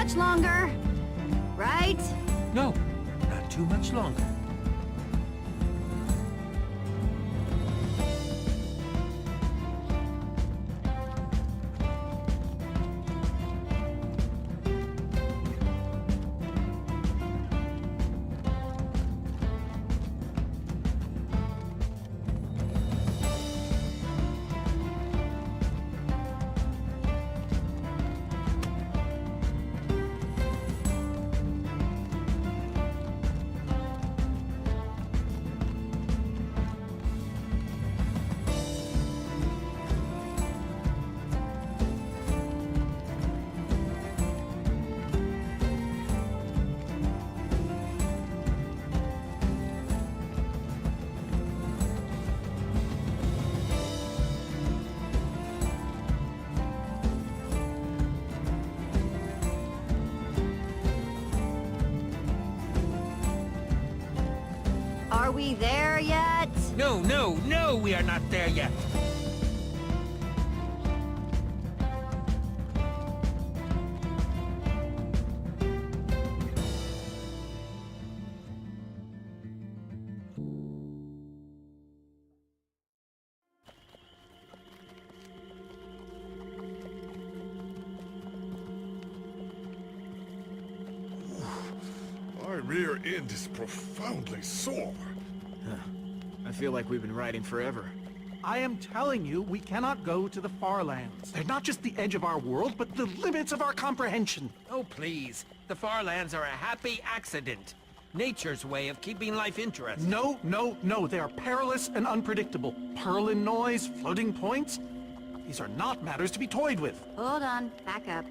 much longer, right? No, not too much longer. Are we there yet? No, no, no, we are not there yet. My rear end is profoundly sore. I feel like we've been riding forever. I am telling you, we cannot go to the far lands. They're not just the edge of our world, but the limits of our comprehension. Oh, please. The far lands are a happy accident. Nature's way of keeping life interesting. No, no, no. They are perilous and unpredictable. Purlin noise, floating points. These are not matters to be toyed with. Hold on, back up.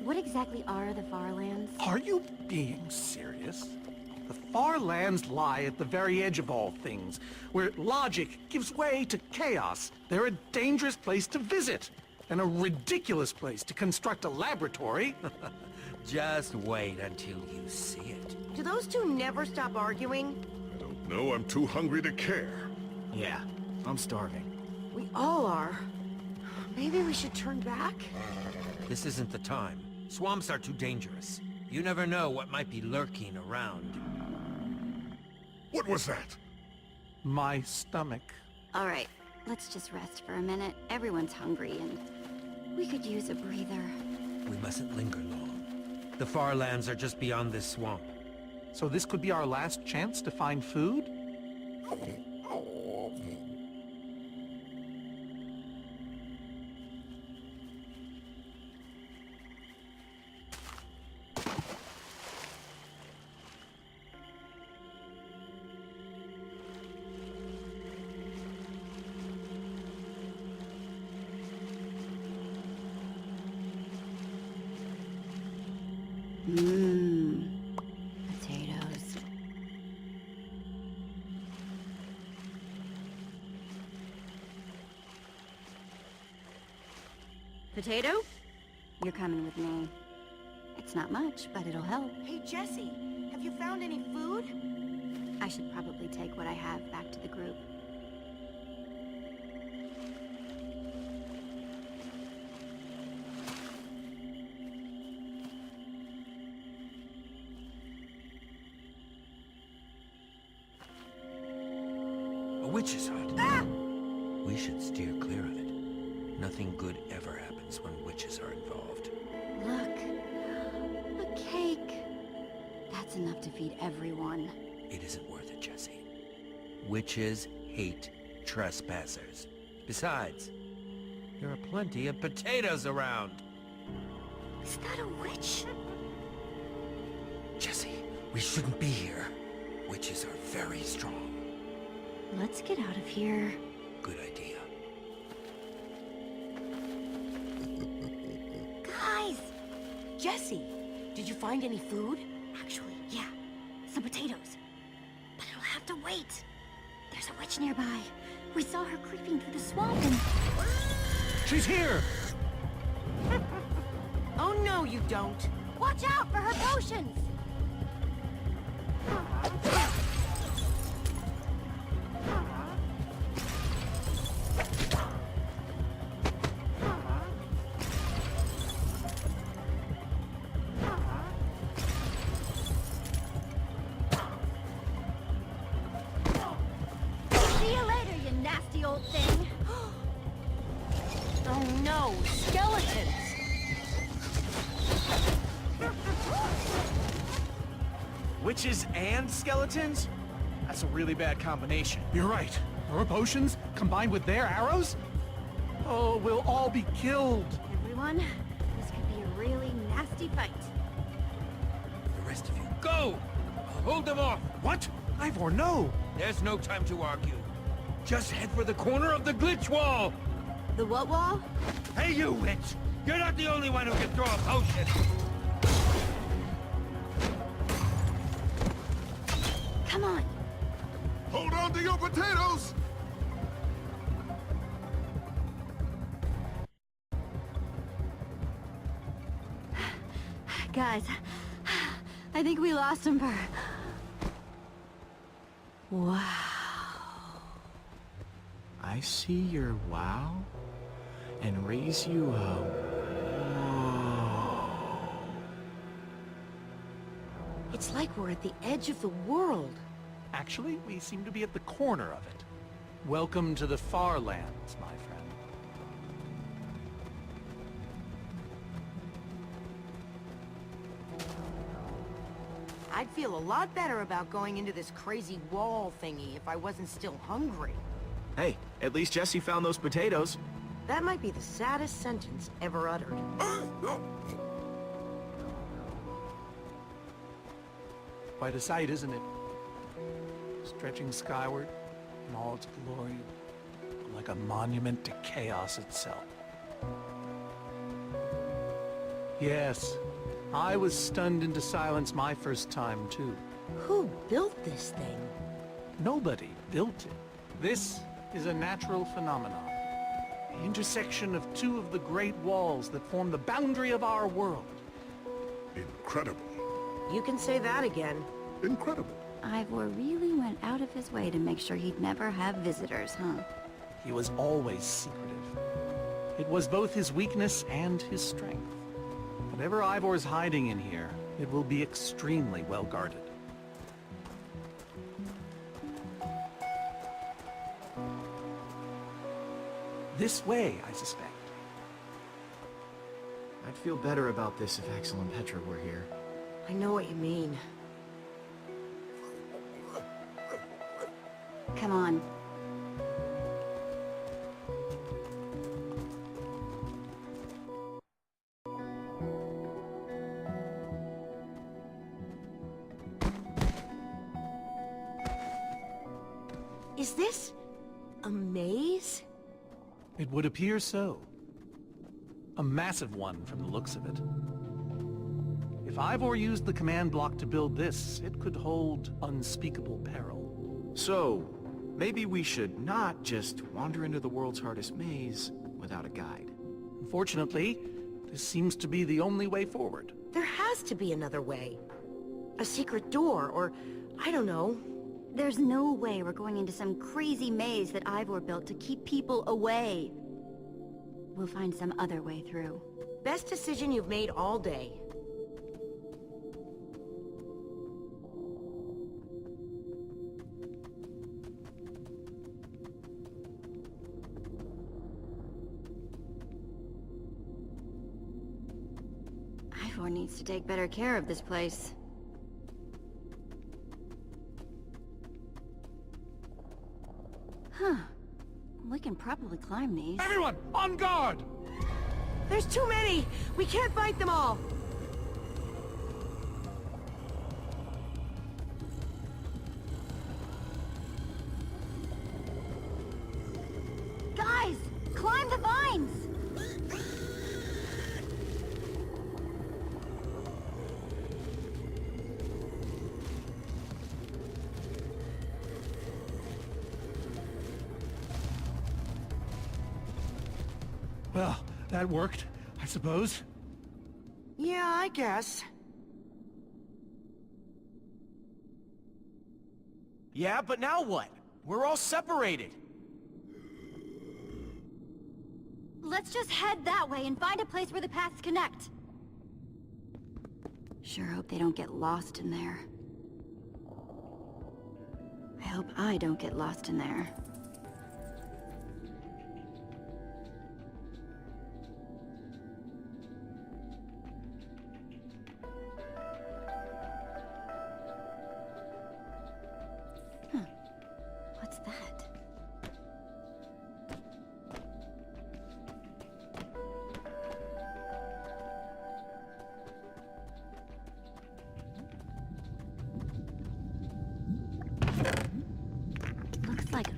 What exactly are the far lands? Are you being serious? The far lands lie at the very edge of all things, where logic gives way to chaos. They're a dangerous place to visit, and a ridiculous place to construct a laboratory. Just wait until you see it. Do those two never stop arguing? I don't know, I'm too hungry to care. Yeah, I'm starving. We all are. Maybe we should turn back? This isn't the time. Swamps are too dangerous. You never know what might be lurking around. What was that? My stomach. All right, let's just rest for a minute. Everyone's hungry, and we could use a breather. We mustn't linger long. The far lands are just beyond this swamp. So this could be our last chance to find food? Potatoes. Potato? You're coming with me. It's not much, but it'll help. Hey, Jesse, have you found any food? I should probably take what I have back to the group. A witch's hut. Ah! We should steer clear of it. Nothing good ever happens when witches are involved. Look, a cake. That's enough to feed everyone. It isn't worth it, Jesse. Witches hate trespassers. Besides, there are plenty of potatoes around. Is that a witch? Jesse, we shouldn't be here. Witches are very strong. Let's get out of here. Good idea. Guys! Jesse, did you find any food? Actually, yeah. Some potatoes. But it'll have to wait. There's a witch nearby. We saw her creeping through the swamp and... She's here! Oh no, you don't. Watch out for her potions! no! Skeletons! Witches and skeletons? That's a really bad combination. You're right. Our potions, combined with their arrows? Oh, we'll all be killed. Everyone, this could be a really nasty fight. The rest of you, go! I'll hold them off. What? Ivor, no! There's no time to argue. Just head for the corner of the glitch wall! The what wall? Hey, you witch! You're not the only one who can throw a potion! Come on. Hold on to your potatoes! Guys, I think we lost him for... Wow. I see your wow, and raise you a whoa. It's like we're at the edge of the world. Actually, we seem to be at the corner of it. Welcome to the far lands, my friend. I'd feel a lot better about going into this crazy wall thingy if I wasn't still hungry. Hey, at least Jesse found those potatoes. That might be the saddest sentence ever uttered. Quite a sight, isn't it? Stretching skyward in all its glory, like a monument to chaos itself. Yes, I was stunned into silence my first time, too. Who built this thing? Nobody built it. This is a natural phenomenon. The intersection of two of the great walls that form the boundary of our world. Incredible. You can say that again. Incredible. Ivor really went out of his way to make sure he'd never have visitors, huh? He was always secretive. It was both his weakness and his strength. Whatever Ivor's hiding in here, it will be extremely well guarded. This way, I suspect. I'd feel better about this if Axel and Petra were here. I know what you mean. Come on. Is this a maze? It would appear so. A massive one from the looks of it. If Ivor used the command block to build this, it could hold unspeakable peril. So, maybe we should not just wander into the world's hardest maze without a guide. Unfortunately, this seems to be the only way forward. There has to be another way. A secret door, or I don't know. There's no way we're going into some crazy maze that Ivor built to keep people away. We'll find some other way through. Best decision you've made all day. Ivor needs to take better care of this place. Huh. We can probably climb these. Everyone, on guard! There's too many! We can't fight them all! Guys! Climb the vines! Well, that worked, I suppose. Yeah, I guess. Yeah, but now what? We're all separated. Let's just head that way and find a place where the paths connect. Sure hope they don't get lost in there. I hope I don't get lost in there.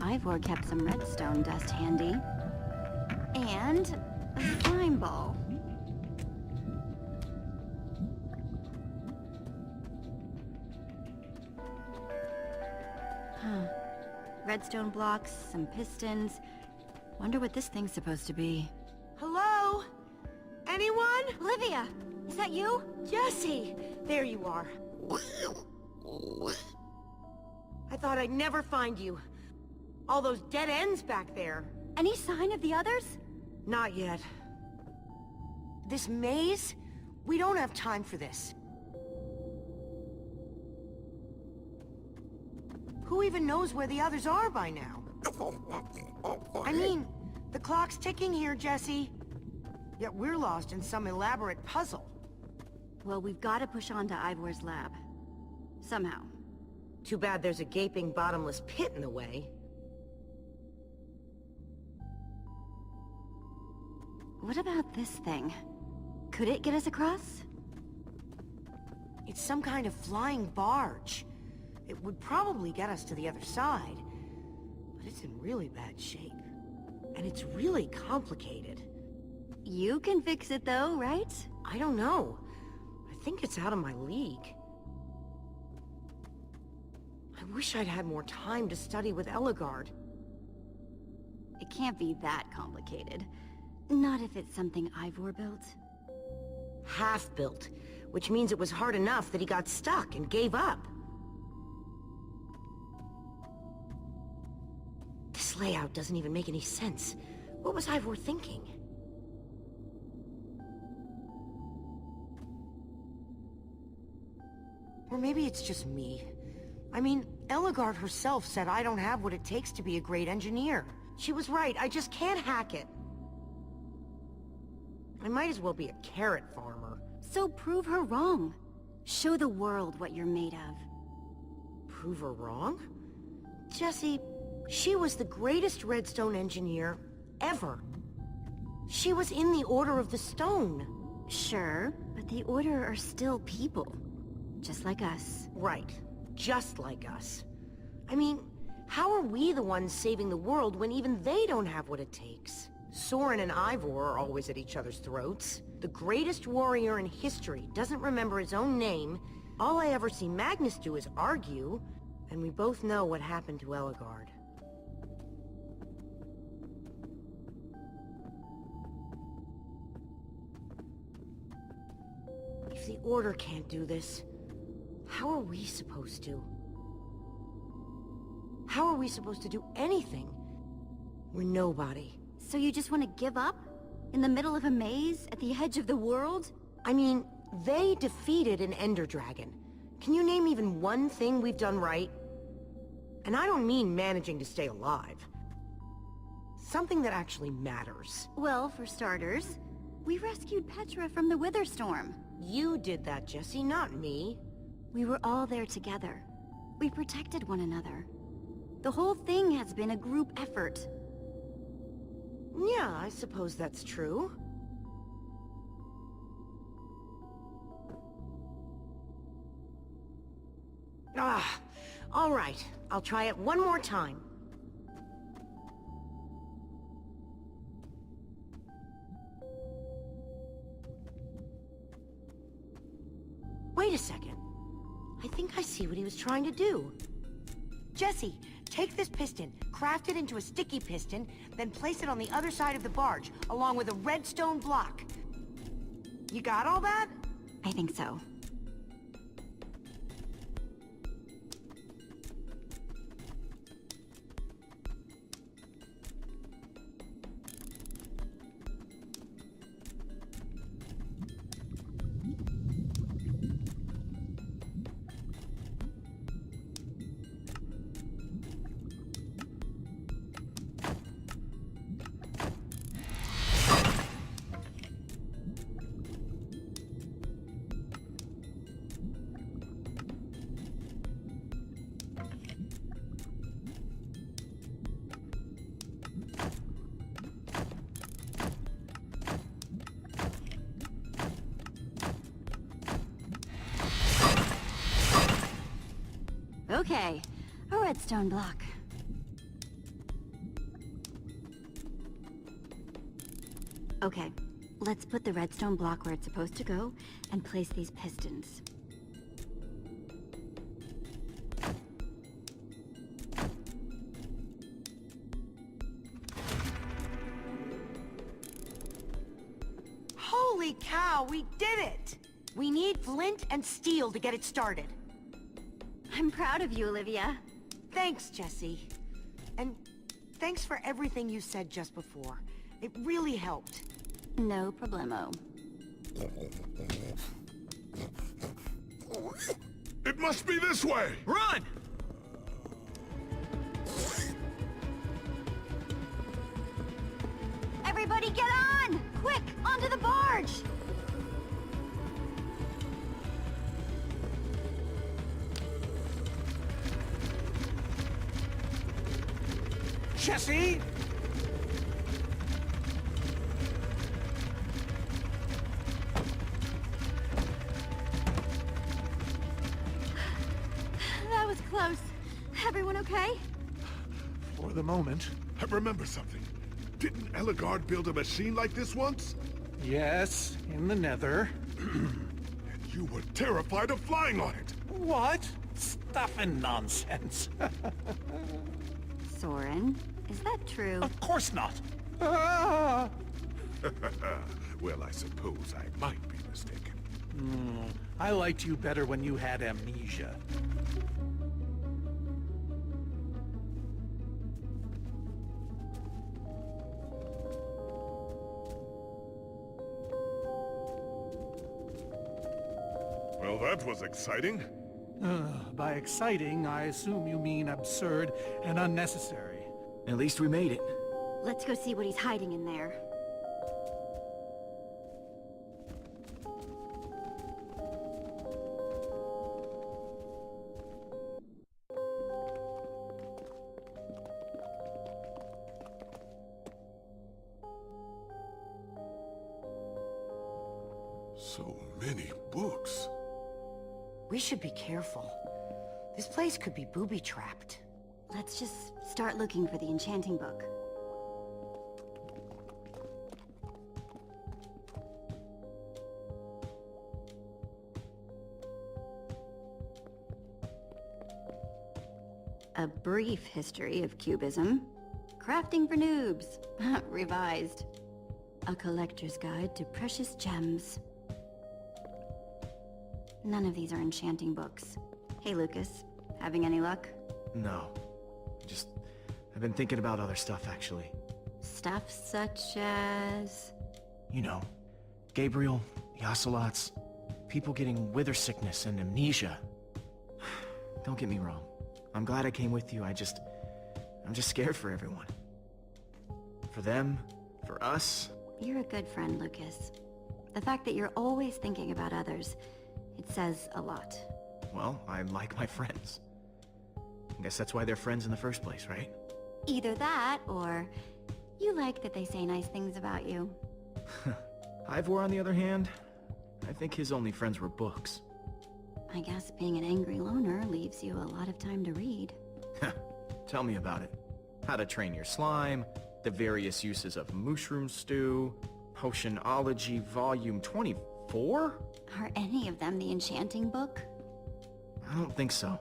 Ivor kept some redstone dust handy. And a slime ball. Huh. Redstone blocks, some pistons. Wonder what this thing's supposed to be. Hello? Anyone? Olivia! Is that you? Jesse! There you are. I thought I'd never find you. All those dead ends back there. Any sign of the others? Not yet. This maze? We don't have time for this. Who even knows where the others are by now? I mean, the clock's ticking here, Jesse. Yet we're lost in some elaborate puzzle. Well, we've got to push on to Ivor's lab. Somehow. Too bad there's a gaping bottomless pit in the way. What about this thing? Could it get us across? It's some kind of flying barge. It would probably get us to the other side. But it's in really bad shape. And it's really complicated. You can fix it though, right? I don't know. I think it's out of my league. I wish I'd had more time to study with Eligard. It can't be that complicated. Not if it's something Ivor built. Half-built, which means it was hard enough that he got stuck and gave up. This layout doesn't even make any sense. What was Ivor thinking? Or maybe it's just me. I mean, Eligard herself said I don't have what it takes to be a great engineer. She was right, I just can't hack it. I might as well be a carrot farmer. So prove her wrong. Show the world what you're made of. Prove her wrong? Jesse, she was the greatest redstone engineer ever. She was in the Order of the Stone. Sure, but the Order are still people. Just like us. Right. Just like us. I mean, how are we the ones saving the world when even they don't have what it takes? Soren and Ivor are always at each other's throats. The greatest warrior in history doesn't remember his own name. All I ever see Magnus do is argue. And we both know what happened to Eligard. If the Order can't do this, how are we supposed to? How are we supposed to do anything? We're nobody. So you just want to give up? In the middle of a maze? At the edge of the world? I mean, they defeated an Ender Dragon. Can you name even one thing we've done right? And I don't mean managing to stay alive. Something that actually matters. Well, for starters, we rescued Petra from the Wither Storm. You did that, Jesse, not me. We were all there together. We protected one another. The whole thing has been a group effort. Yeah, I suppose that's true. All right. I'll try it one more time. Wait a second. I think I see what he was trying to do. Jesse, take this piston, craft it into a sticky piston, then place it on the other side of the barge, along with a redstone block. You got all that? I think so. Okay, a redstone block. Okay, let's put the redstone block where it's supposed to go and place these pistons. Holy cow, we did it! We need flint and steel to get it started. I'm proud of you, Olivia. Thanks, Jesse. And thanks for everything you said just before. It really helped. No problemo. It must be this way! Run! Everybody get on! Quick, onto the barge! Jesse! That was close. Everyone okay? For the moment. I remember something. Didn't Eligard build a machine like this once? Yes, in the nether. And you were terrified of flying on it! What? Stuff and nonsense. Soren, is that true? Of course not. Ah! Well, I suppose I might be mistaken. I liked you better when you had amnesia. Well, that was exciting. By exciting, I assume you mean absurd and unnecessary. At least we made it. Let's go see what he's hiding in there. So many books. We should be careful. This place could be booby-trapped. Let's just start looking for the enchanting book. A brief history of cubism. Crafting for noobs. Revised. A collector's guide to precious gems. None of these are enchanting books. Hey, Lucas. Having any luck? No. I've been thinking about other stuff, actually. Stuff such as... You know, Gabriel, the ocelots, people getting wither sickness and amnesia. Don't get me wrong. I'm glad I came with you. I'm just scared for everyone. For them, for us. You're a good friend, Lucas. The fact that you're always thinking about others, it says a lot. Well, I like my friends. I guess that's why they're friends in the first place, right? Either that, or you like that they say nice things about you. Ivor, on the other hand, I think his only friends were books. I guess being an angry loner leaves you a lot of time to read. Tell me about it. How to train your slime, the various uses of mushroom stew, Potionology Volume 24? Are any of them the enchanting book? I don't think so.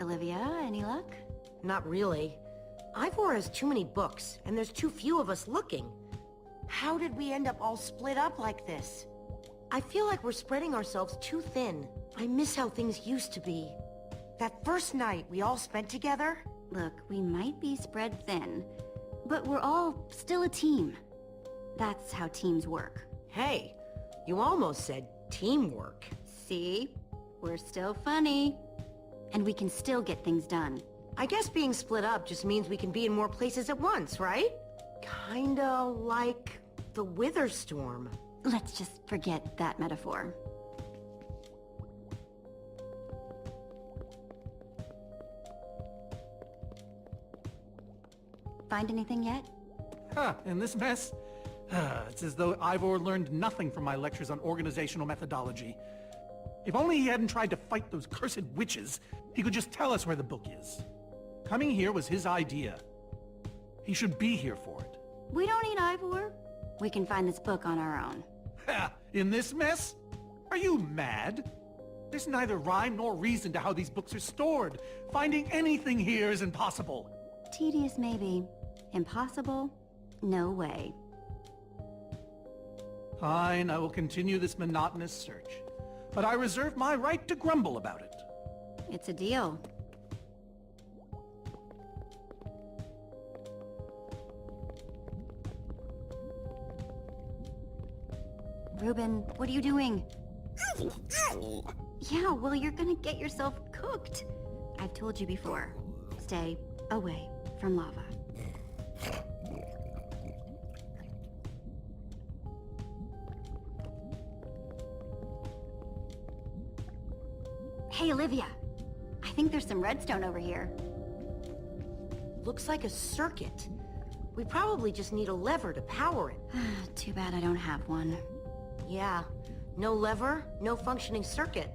Olivia, any luck? Not really. Ivor has too many books, and there's too few of us looking. How did we end up all split up like this? I feel like we're spreading ourselves too thin. I miss how things used to be. That first night we all spent together? Look, we might be spread thin, but we're all still a team. That's how teams work. Hey, you almost said teamwork. See? We're still funny. And we can still get things done. I guess being split up just means we can be in more places at once, right? Kinda like the Wither Storm. Let's just forget that metaphor. Find anything yet? In this mess? It's as though Ivor learned nothing from my lectures on organizational methodology. If only he hadn't tried to fight those cursed witches, he could just tell us where the book is. Coming here was his idea. He should be here for it. We don't need Ivor. We can find this book on our own. Ha! In this mess? Are you mad? There's neither rhyme nor reason to how these books are stored. Finding anything here is impossible. Tedious, maybe. Impossible? No way. Fine, I will continue this monotonous search. But I reserve my right to grumble about it. It's a deal. Reuben, what are you doing? Yeah, well, you're gonna get yourself cooked. I've told you before. Stay away from lava. Hey, Olivia. I think there's some redstone over here. Looks like a circuit. We probably just need a lever to power it. Too bad I don't have one. Yeah, no lever, no functioning circuit.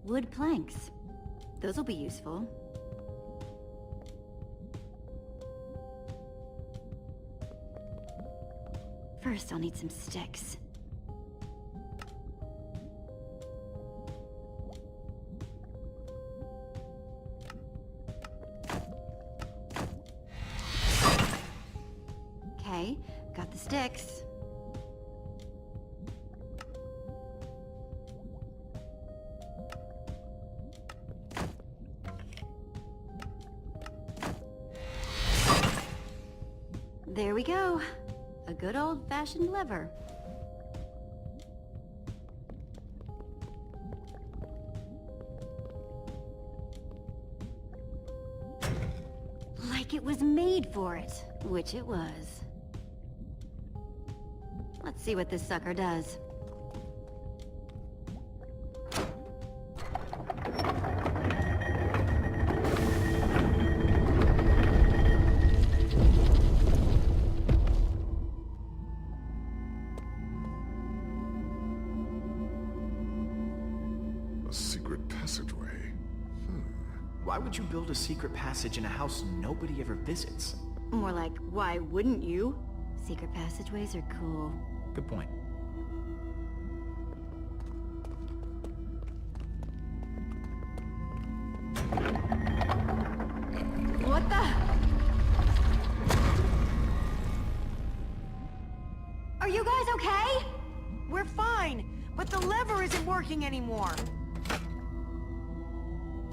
Wood planks. Those'll be useful. First, I'll need some sticks. Okay, got the sticks. There we go. A good old-fashioned lever. Like it was made for it, which it was. Let's see what this sucker does. A secret passageway. Why would you build a secret passage in a house nobody ever visits? More like, why wouldn't you? Secret passageways are cool. Good point. What the? Are you guys okay? We're fine, but the lever isn't working anymore.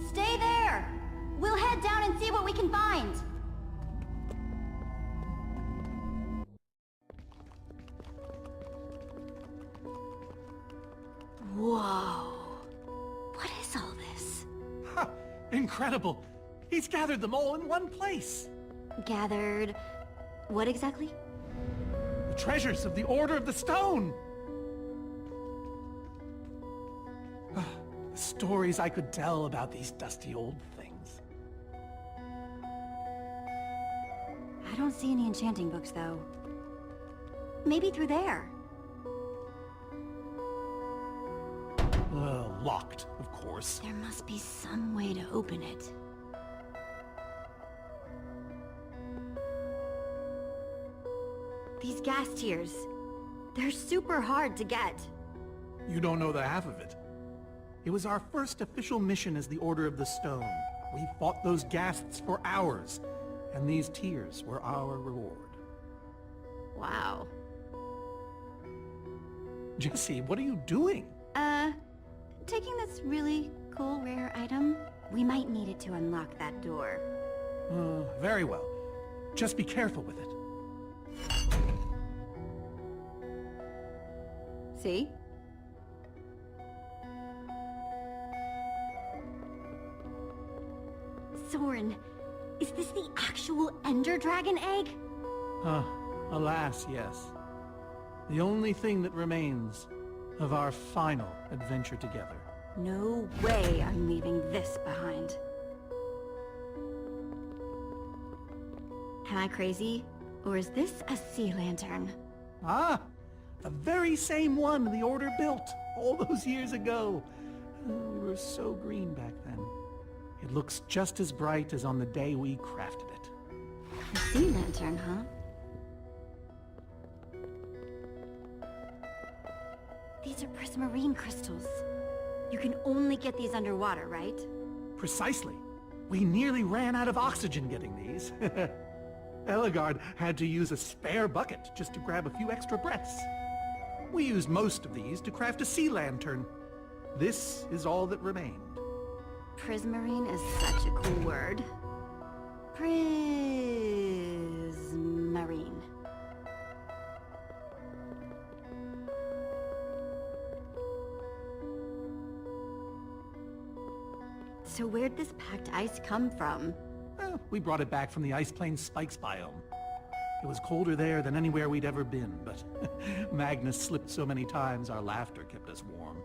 Stay there! We'll head down and see what we can find. Whoa. What is all this? Ha! Incredible! He's gathered them all in one place! Gathered... what exactly? The treasures of the Order of the Stone! The stories I could tell about these dusty old things. I don't see any enchanting books, though. Maybe through there. Locked, of course. There must be some way to open it. These gas tiers, they're super hard to get. You don't know the half of it. It was our first official mission as the Order of the Stone. We fought those ghasts for hours, and these tears were our reward. Wow. Jesse, what are you doing? Taking this really cool rare item. We might need it to unlock that door. Very well. Just be careful with it. See? Soren, is this the actual Ender Dragon egg? Alas, yes. The only thing that remains of our final adventure together. No way I'm leaving this behind. Am I crazy? Or is this a sea lantern? Ah, the very same one the Order built all those years ago. We were so green back then. It looks just as bright as on the day we crafted it. A sea lantern, huh? These are prismarine crystals. You can only get these underwater, right? Precisely. We nearly ran out of oxygen getting these. Eligard had to use a spare bucket just to grab a few extra breaths. We used most of these to craft a sea lantern. This is all that remained. Prismarine is such a cool word. Prismarine. So where'd this packed ice come from? Well, we brought it back from the Ice Plains Spikes biome. It was colder there than anywhere we'd ever been, but Magnus slipped so many times our laughter kept us warm.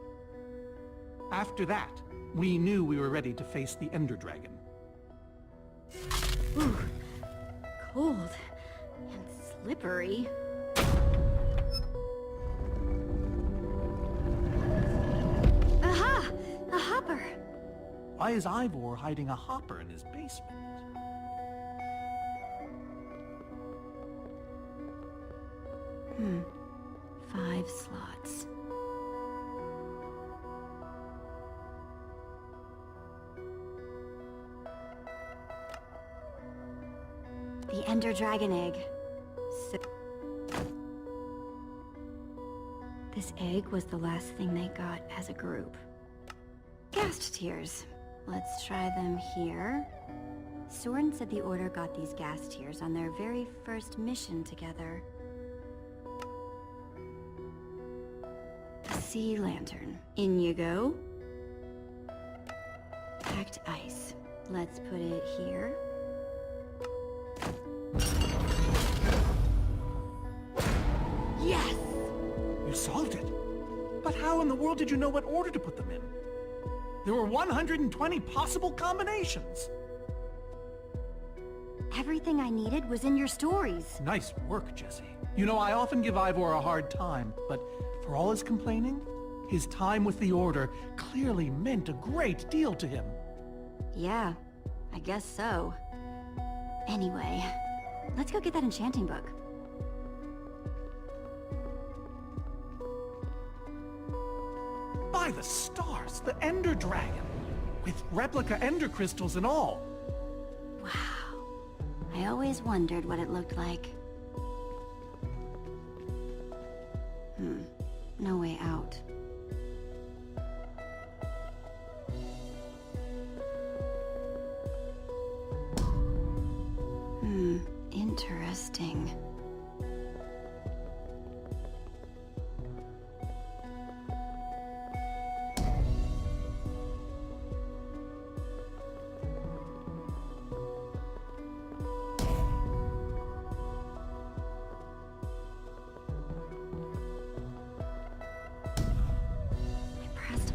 After that, we knew we were ready to face the Ender Dragon. Ooh, cold and slippery. Aha! A hopper! Why is Ivor hiding a hopper in his basement? 5 slots. The Ender Dragon egg. So this egg was the last thing they got as a group. Ghast tears. Let's try them here. Soren said the Order got these gas tears on their very first mission together. A sea lantern. In you go. Packed ice. Let's put it here. Yes! You solved it. But how in the world did you know what order to put them in? There were 120 possible combinations. Everything I needed was in your stories. Nice work, Jesse. You know, I often give Ivor a hard time, but for all his complaining, his time with the Order clearly meant a great deal to him. Yeah, I guess so. Anyway, let's go get that enchanting book. By the stars, the Ender Dragon, with replica Ender crystals and all. Wow. I always wondered what it looked like. No way out. Interesting.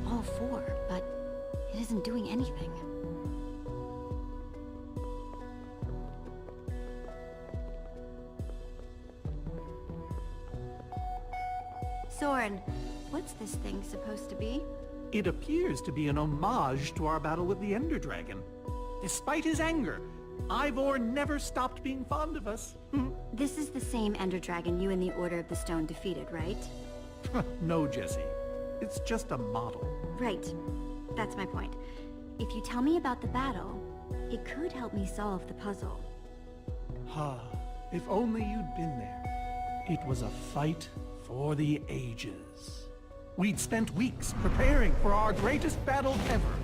All 4, but it isn't doing anything. Soren, what's this thing supposed to be? It appears to be an homage to our battle with the Ender Dragon. Despite his anger, Ivor never stopped being fond of us. This is the same Ender Dragon you and the Order of the Stone defeated, right? No, Jesse. It's just a model. Right. That's my point. If you tell me about the battle, it could help me solve the puzzle. If only you'd been there. It was a fight for the ages. We'd spent weeks preparing for our greatest battle ever.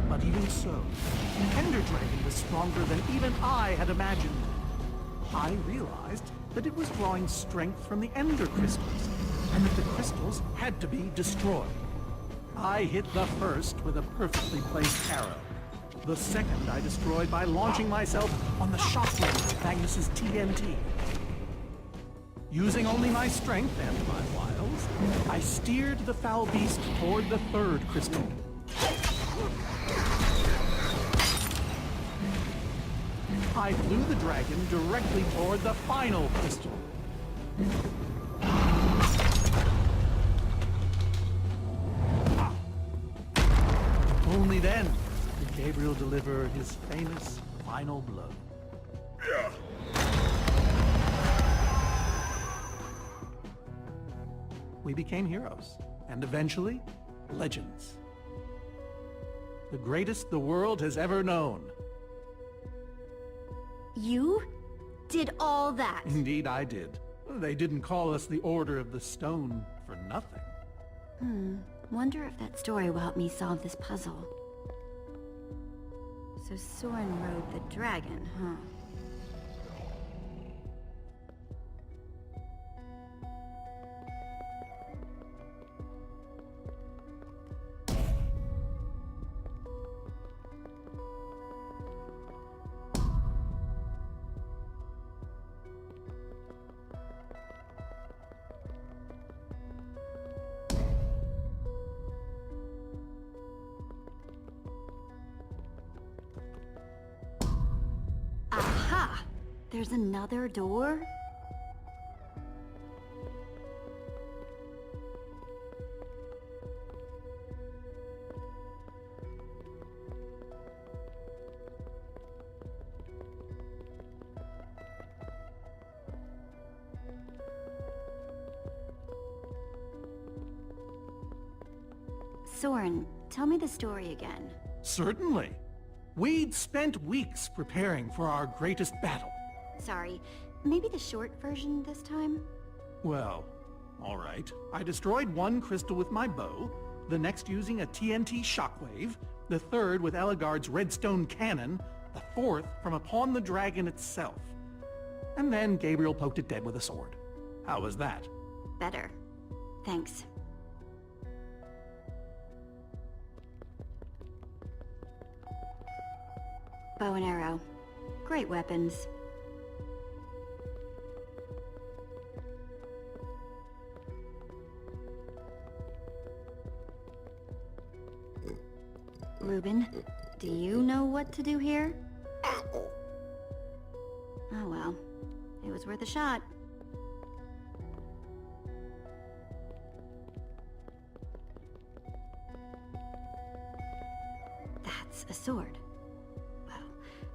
But even so, the Ender Dragon was stronger than even I had imagined. I realized that it was drawing strength from the Ender crystals, and that the crystals had to be destroyed. I hit the first with a perfectly placed arrow. The second I destroyed by launching myself on the shockwave of Magnus's TNT. Using only my strength and my wiles, I steered the foul beast toward the third crystal. I flew the dragon directly toward the final crystal. Only then did Gabriel deliver his famous final blow. Yeah. We became heroes, and eventually, legends. The greatest the world has ever known. You did all that? Indeed, I did. They didn't call us the Order of the Stone for nothing. Wonder if that story will help me solve this puzzle. So Soren rode the dragon, huh? Aha! There's another door? Soren, tell me the story again. Certainly. We'd spent weeks preparing for our greatest battle. Sorry, maybe the short version this time? Well, all right. I destroyed one crystal with my bow, the next using a TNT shockwave, the third with Ellegaard's redstone cannon, the fourth from upon the dragon itself. And then Gabriel poked it dead with a sword. How was that? Better. Thanks. Bow and arrow. Great weapons. Reuben, do you know what to do here? Oh well, it was worth a shot. That's a sword. Well,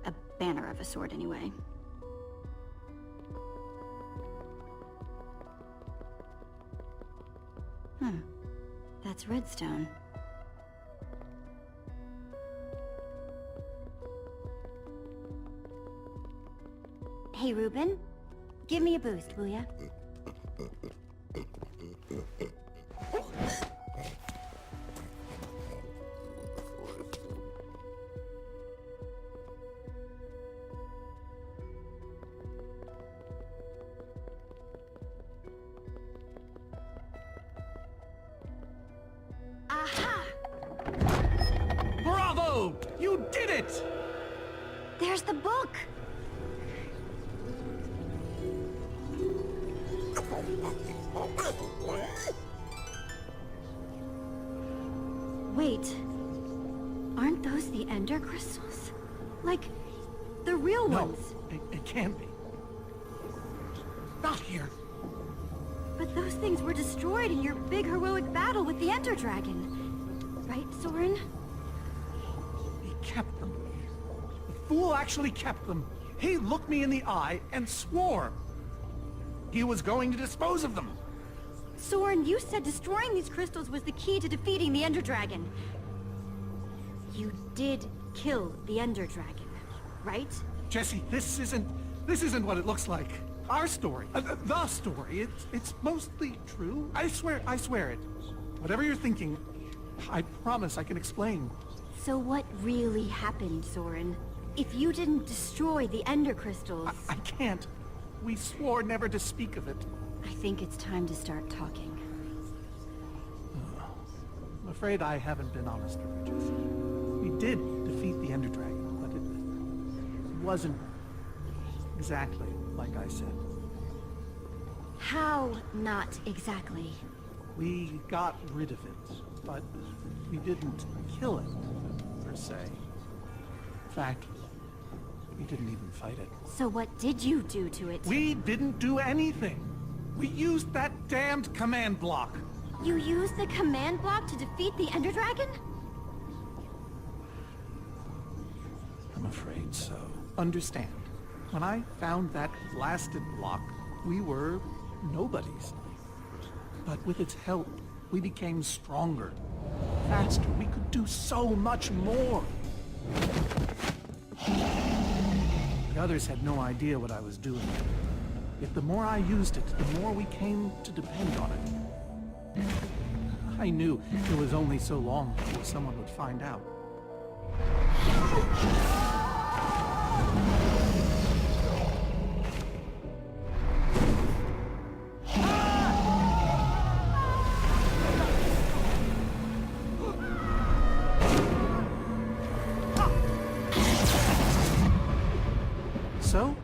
a banner of a sword anyway. That's redstone. Hey, Reuben. Give me a boost, will ya? Aha! Bravo! You did it! There's the book! Wait, aren't those the Ender crystals? Like, the real No, ones? it can't be. Not here. But those things were destroyed in your big heroic battle with the Ender Dragon. Right, Soren? He kept them. The fool actually kept them. He looked me in the eye and swore he was going to dispose of them. Soren, you said destroying these crystals was the key to defeating the Ender Dragon. You did kill the Ender Dragon, right? Jesse, this isn't what it looks like. Our story, the story, it's mostly true. I swear it. Whatever you're thinking, I promise I can explain. So what really happened, Soren? If you didn't destroy the Ender crystals... I can't. We swore never to speak of it. I think it's time to start talking. I'm afraid I haven't been honest with you, Jesse. We did defeat the Ender Dragon, but it wasn't exactly like I said. How not exactly? We got rid of it, but we didn't kill it, per se. In fact, We didn't even fight it. So what did you do to it? We didn't do anything. We used that damned command block. You used the command block to defeat the Ender Dragon? I'm afraid so. Understand, when I found that blasted block, we were nobodies. But with its help, we became stronger, faster. We could do so much more. The others had no idea what I was doing. Yet the more I used it, the more we came to depend on it. I knew it was only so long before someone would find out. So,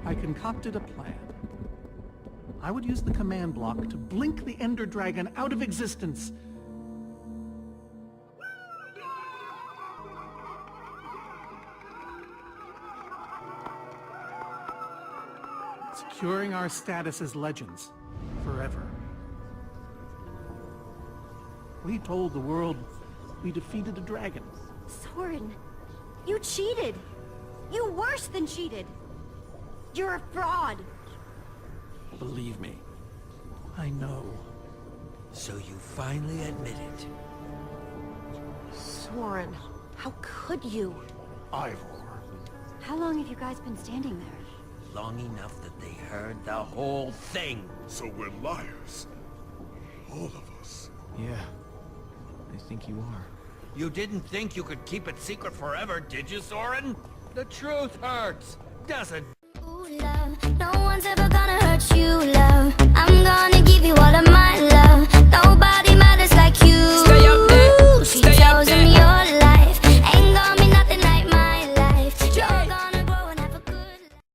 I concocted a plan. I would use the command block to blink the Ender Dragon out of existence. Securing our status as legends forever. We told the world we defeated a dragon. Soren, you cheated! You worse than cheated! You're a fraud! Believe me, I know. So you finally admit it. Soren, how could you? Ivor. How long have you guys been standing there? Long enough that they heard the whole thing. So we're liars. All of us. Yeah, I think you are. You didn't think you could keep it secret forever, did you, Soren? The truth hurts, doesn't it? Ooh, love, no one's ever gonna hurt you, love. I'm gonna